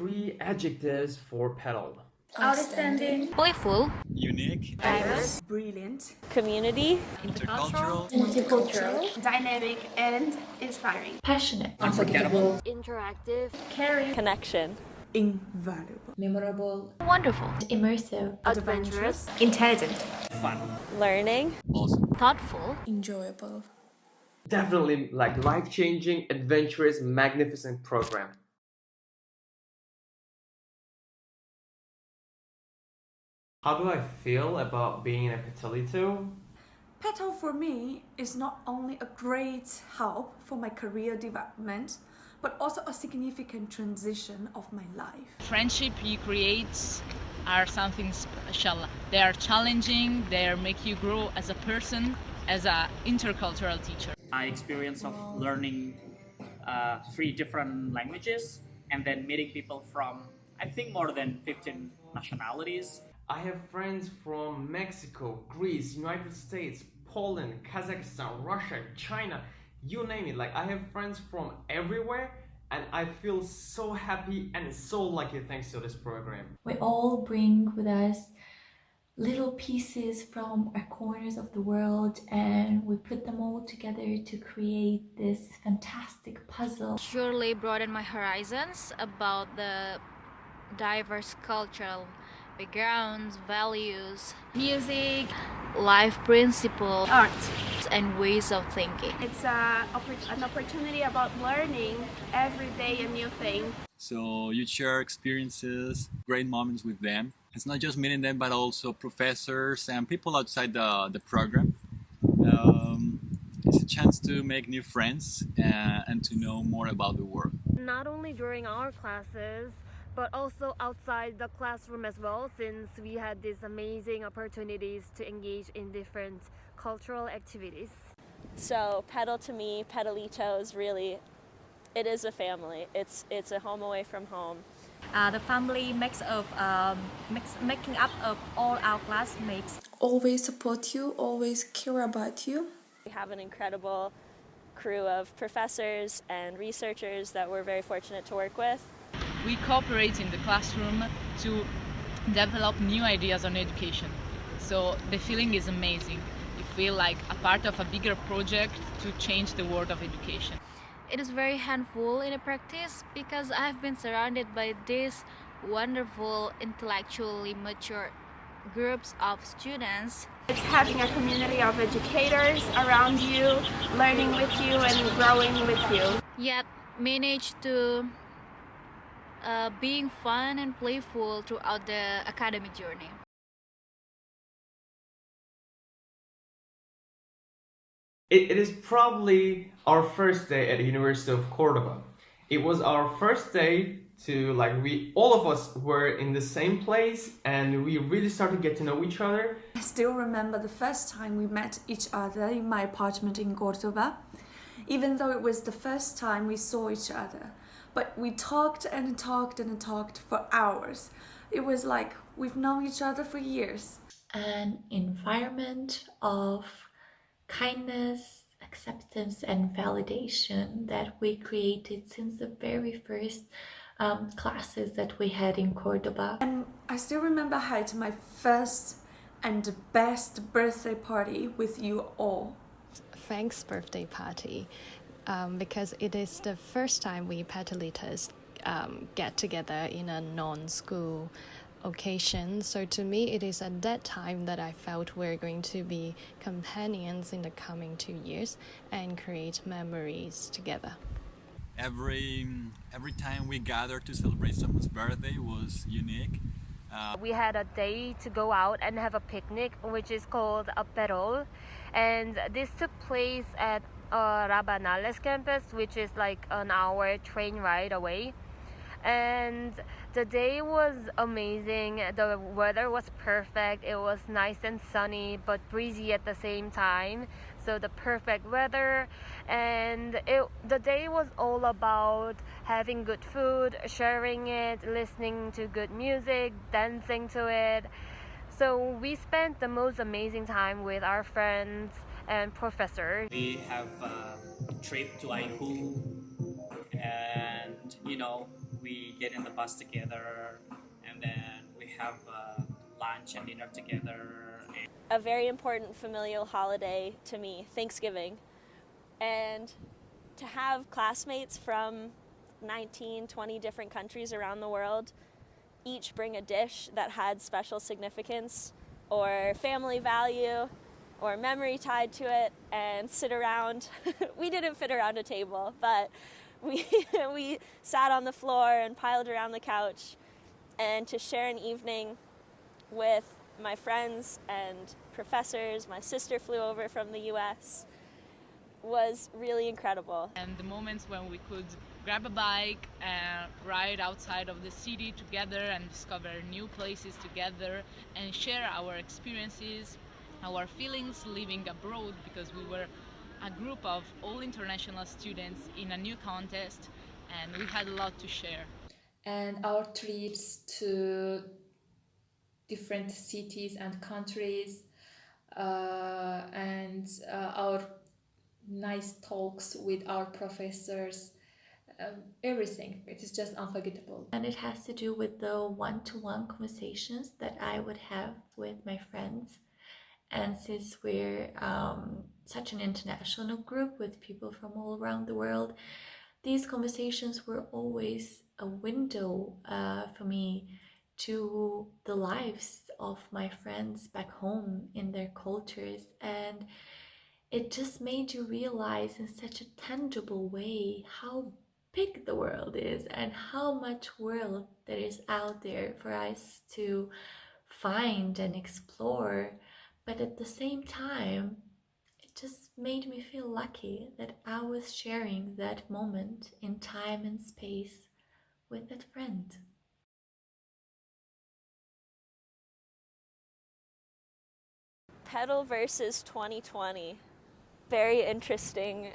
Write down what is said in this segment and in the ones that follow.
3 adjectives for PETaL. Outstanding, playful, unique, diverse, brilliant, community, intercultural, multicultural, dynamic, and inspiring. passionate, unforgettable, interactive, Caring, connection, invaluable, memorable, wonderful, immersive, adventurous, intelligent, fun, learning, awesome, thoughtful, enjoyable. Definitely like life-changing, adventurous, magnificent program. How do I feel about being a PETaLito? PETaL for me is not only a great help for my career development, but also a significant transition of my life. Friendship you create are something special. They are challenging, they make you grow as a person, as an intercultural teacher. My experience of learning 3 different languages and then meeting people from, I think, more than 15 nationalities. I have friends from Mexico, Greece, United States, Poland, Kazakhstan, Russia, China, you name it. Like, I have friends from everywhere, and I feel so happy and so lucky thanks to this program. We all bring with us little pieces from our corners of the world, and we put them all together to create this fantastic puzzle. surely broaden my horizons about the diverse cultural backgrounds, values, Music, life principles, art. and ways of thinking. It's an opportunity about learning every day a new thing. So you share experiences, great moments with them. It's not just meeting them, but also professors and people outside the program. It's a chance to make new friends and to know more about the world. Not only during our classes, but also outside the classroom as well, since we had these amazing opportunities to engage in different cultural activities. So PETaL to me, PETaLitos, really, it is a family. It's a home away from home. The family making up of all our classmates. Always support you, always care about you. We have an incredible crew of professors and researchers that we're very fortunate to work with. We cooperate in the classroom to develop new ideas on education. So the feeling is amazing. You feel like a part of a bigger project to change the world of education. It is very handful in a practice because I've been surrounded by these wonderful, intellectually mature groups of students. It's having a community of educators around you, learning with you and growing with you. Yet manage to being fun and playful throughout the academic journey. It is probably our first day at the University of Cordoba. It was our first day to, like, all of us were in the same place and we really started to get to know each other. I still remember the first time we met each other in my apartment in Cordoba, even though it was the first time we saw each other. But we talked and talked and talked for hours. It was like we've known each other for years. An environment of kindness, acceptance, and validation that we created since the very first classes that we had in Cordoba. And I still remember I had my first and best birthday party with you all. Thanks birthday party, because it is the first time we PETaLitos get together in a non-school occasion. So to me, it is at that time that I felt we're going to be companions in the coming 2 years and create memories together. Every time we gathered to celebrate someone's birthday was unique. We had a day to go out and have a picnic, which is called a PETaL, and this took place at Rabanales campus, which is like an hour train ride away. And the day was amazing. The weather was perfect. It was nice and sunny but breezy at the same time, so the perfect weather. And the day was all about having good food, sharing it, listening to good music, dancing to it. So we spent the most amazing time with our friends and professors. We have a trip to Aihu, and we get in the bus together, and then we have lunch and dinner together. A very important familial holiday to me, Thanksgiving. And to have classmates from 19, 20 different countries around the world each bring a dish that had special significance or family value or memory tied to it and sit around. We didn't fit around a table, but we sat on the floor and piled around the couch, and to share an evening with my friends and professors. My sister flew over from the US. Was really incredible. And the moments when we could grab a bike and ride outside of the city together and discover new places together and share our experiences, our feelings living abroad, because we were a group of all international students in a new contest and we had a lot to share. And our trips to different cities and countries and our nice talks with our professors, everything. It is just unforgettable. And it has to do with the one-to-one conversations that I would have with my friends. And since we're such an international group with people from all around the world, these conversations were always a window for me to the lives of my friends back home in their cultures, and it just made you realize in such a tangible way how big the world is and how much world there is out there for us to find and explore. But at the same time, it just made me feel lucky that I was sharing that moment in time and space with that friend. PETaL versus 2020. Very interesting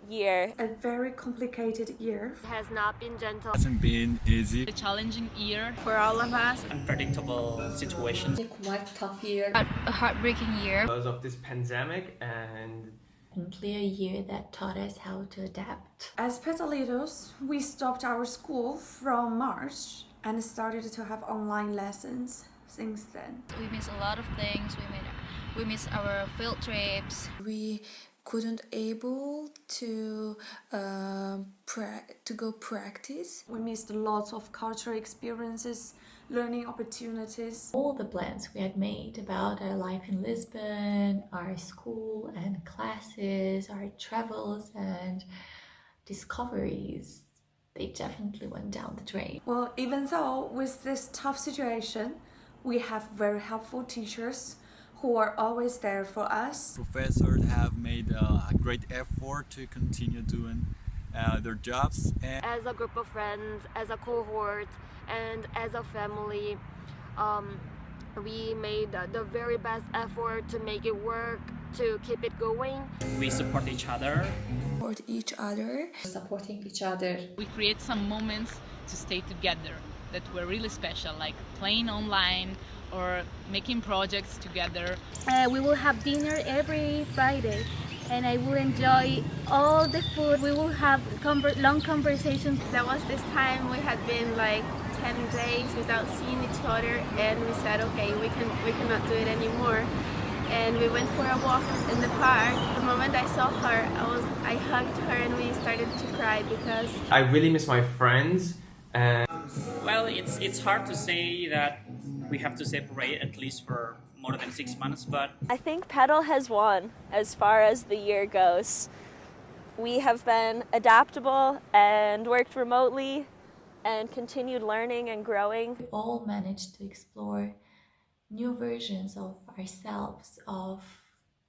year. A very complicated year. It has not been gentle. It hasn't been easy. A challenging year for all of us. Unpredictable situations. A quite tough year. A heartbreaking year. Because of this pandemic, and Definitely a year that taught us how to adapt. As PETaLitos, we stopped our school from March and started to have online lessons since then. We miss a lot of things. We miss our field trips. We couldn't able to go practice. We missed lots of cultural experiences, learning opportunities. All the plans we had made about our life in Lisbon, our school and classes, our travels and discoveries, they definitely went down the drain. Well, even though with this tough situation, we have very helpful teachers who are always there for us. Professors have made a great effort to continue doing their jobs. And As a group of friends, as a cohort, and as a family, we made the very best effort to make it work, to keep it going. We support each other. Support each other. Supporting each other. we create some moments to stay together that were really special, like playing online or making projects together. We will have dinner every Friday and I will enjoy all the food. We will have long conversations. There was this time we had been like 10 days without seeing each other, and we said, okay, we cannot do it anymore. And we went for a walk in the park. The moment I saw her, I hugged her and we started to cry because I really miss my friends. And Well, it's hard to say that we have to separate at least for more than 6 months, but I think PETaL has won as far as the year goes. We have been adaptable and worked remotely and continued learning and growing. We all managed to explore new versions of ourselves, of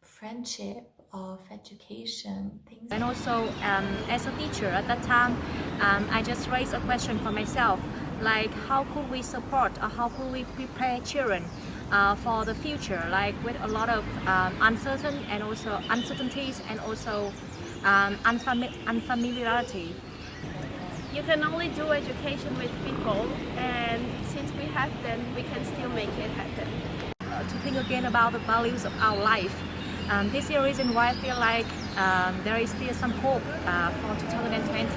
friendship, of education, things. And also, as a teacher at that time, I just raised a question for myself, like how could we support or how could we prepare children for the future, like with a lot of uncertainties and also unfamiliarity. you can only do education with people, and since we have them, we can still make it happen. To think again about the values of our life. This is the reason why I feel like there is still some hope for 2020.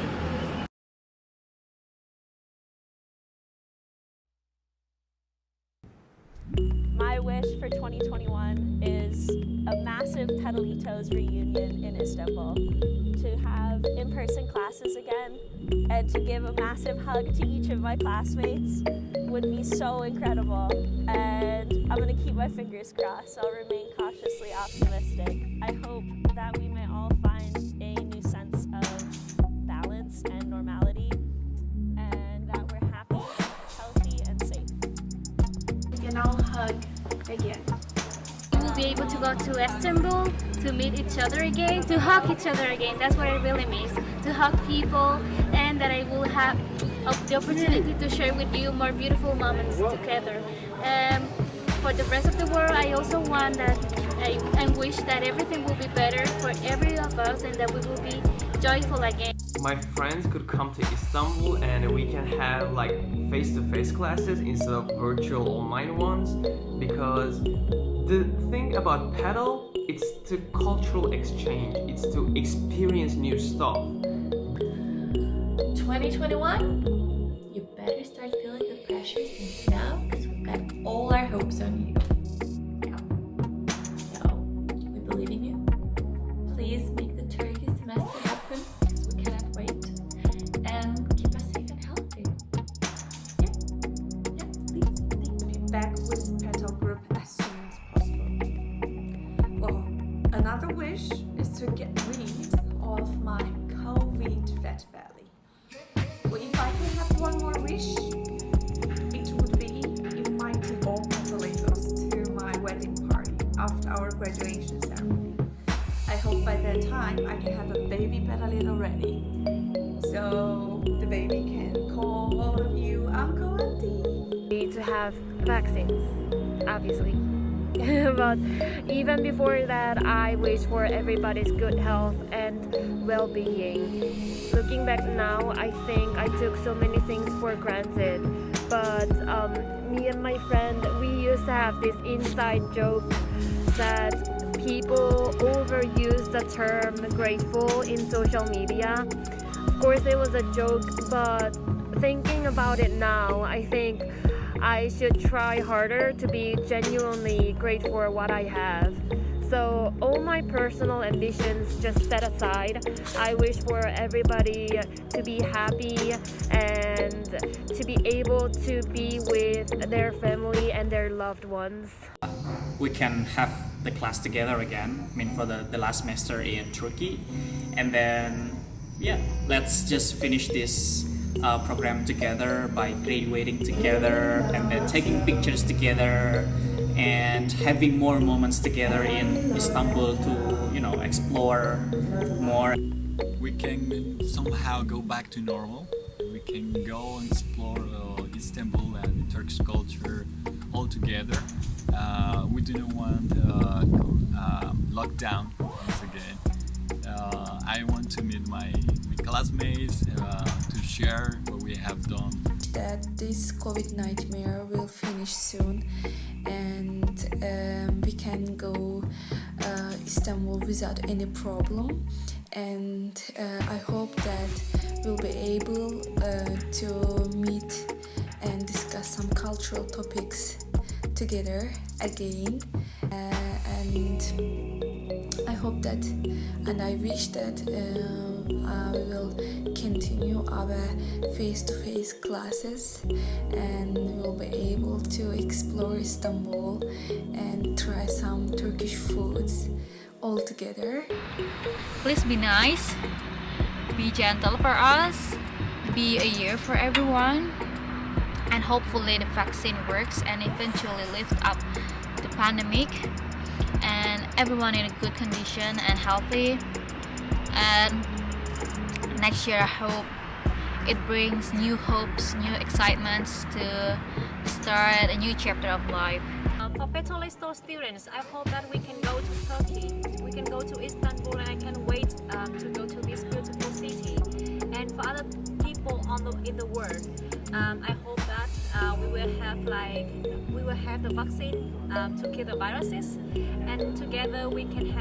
wish for 2021 is a massive PETaLitos reunion in Istanbul, to have in-person classes again, and to give a massive hug to each of my classmates would be so incredible. And I'm going to keep my fingers crossed. I'll remain cautiously optimistic. I hope that we may all find a new sense of balance and normality, and that we're happy, healthy, and safe. We can all hug again. We'll be able to go to Istanbul to meet each other again, to hug each other again. That's what I really miss, to hug people, and that I will have the opportunity to share with you more beautiful moments together. For the rest of the world, I also want that I wish that everything will be better for every of us and that we will be joyful again. My friends could come to Istanbul and we can have like face-to-face classes instead of virtual online ones, because the thing about PETaL, it's to cultural exchange, it's to experience new stuff. 2021, you better start feeling the pressure since now, because we've got all our hopes on you. Yeah. So, we believe in you. Please make the Turkey semester happen, because we cannot wait. And keep us safe and healthy. Yeah, please. Thank you. Back with PETaL group as soon as possible. Well, another wish is to get rid of my COVID fat belly. Well, if I could have one more wish, it would be inviting all PETaLitos to my wedding party after our graduation ceremony. I hope by that time I can have a baby PETaLito ready, so the baby can call all of you Uncle Auntie. Need to have vaccines, obviously. But even before that, I wish for everybody's good health and well-being. Looking back now, I think I took so many things for granted. But me and my friend, we used to have this inside joke that people overuse the term grateful in social media. Of course, it was a joke, but thinking about it now, I think I should try harder to be genuinely grateful for what I have. So all my personal ambitions just set aside, I wish for everybody to be happy and to be able to be with their family and their loved ones. We can have the class together again, for the last semester in Turkey. And then, let's just finish this program together by graduating together and then taking pictures together and having more moments together in Istanbul to explore more. We can somehow go back to normal. We can go and explore Istanbul and Turkish culture all together. We do not want lockdown once again. I want to meet my classmates to share what we have done. That this COVID nightmare will finish soon and we can go Istanbul without any problem, and I hope that we'll be able to meet and discuss some cultural topics together again, and I hope that and I wish that we will continue our face-to-face classes and we will be able to explore Istanbul and try some Turkish foods all together. Please be nice, be gentle for us, be a year for everyone, and hopefully the vaccine works and eventually lifts up the pandemic and everyone in a good condition and healthy. And next year I hope it brings new hopes, new excitements to start a new chapter of life. For PETaLitos students, I hope that we can go to Turkey, we can go to Istanbul, and I can wait to go to this beautiful city. And for other people in the world, I hope that we will have the vaccine to kill the viruses, and together we can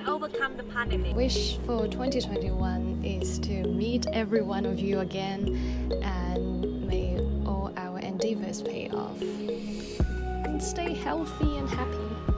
overcome the pandemic. Wish for 2021 is to meet every one of you again, and may all our endeavors pay off. stay healthy and happy.